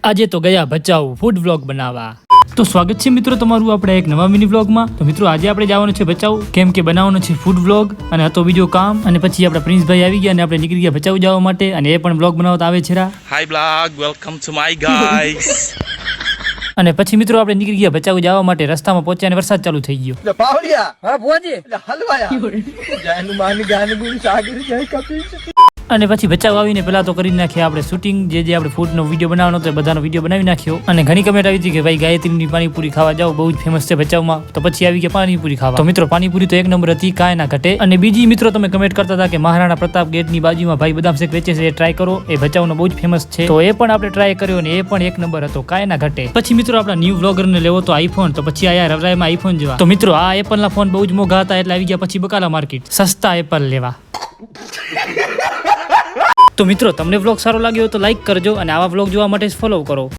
આજે તો ગયા ભચાઉ ફૂડ વ્લોગ બનાવવા। તો સ્વાગત છે મિત્રો તમારું આપણે એક નવા મિની વ્લોગમાં। તો મિત્રો આજે આપણે જવાનું છે ભચાઉ, કેમ કે બનાવવાનો છે ફૂડ વ્લોગ અને હતો બીજો કામ। અને પછી આપણા પ્રિન્સભાઈ આવી ગયા અને આપણે નીકળી ગયા ભચાઉ જવા માટે, અને એ પણ વ્લોગ બનાવતા આવે છે। Hi vlog, welcome to my guys. અને પછી મિત્રો આપણે નીકળી ગયા ભચાઉ જવા માટે। રસ્તામાં પહોંચ્યા અને વરસાદ ચાલુ થઈ ગયો। પાવડિયા હા ભોજી હલવાયા જાનું માની ગાન ગુણ સાગર જય કપિલ। અને પછી ભચાઉ આવીને પેલા તો કરી નાખ્યા આપણે શૂટિંગ, જે આપણે ફૂડનો વિડીયો બનાવવાનો હતો એ બધાનો વિડીયો બનાવી નાખ્યો। અને ઘણી કમેન્ટ આવી હતી કે ભાઈ ગાયત્રીની પાણીપુરી ખાવા જાઓ, બહુ જ ફેમસ છે ભચાઉમાં। તો પછી આવી ગયા પાણીપુરી ખાવા। તો મિત્રો પાણીપુરી તો એક નંબર હતી, કાંઈ ના ઘટે। અને બીજી મિત્રો તમે કમેન્ટ કરતા હતા કે મહારાણા પ્રતાપ ગેટની બાજુમાં ભાઈ બદામ શેક વેચે છે, એ ટ્રાય કરો, એ ભચાઉનો બહુ જ ફેમસ છે। તો એ પણ આપણે ટ્રાય કર્યો અને એ પણ એક નંબર હતો, કાંઈ ના ઘટે। પછી મિત્રો આપણા ન્યૂ વ્લોગરને લેવો તો આઈફોન, તો પછી આયા રવરાયમાં આઈફોન જેવા। તો મિત્રો આ એપલના ફોન બહુ જ મોંઘા હતા, એટલે આવી ગયા પછી બકાલા માર્કેટ સસ્તા એપલ લેવા। તો મિત્રો તમને વ્લોગ સારો લાગ્યો તો લાઈક કરજો અને આવા વ્લોગ જોવા માટે ફોલો કરો।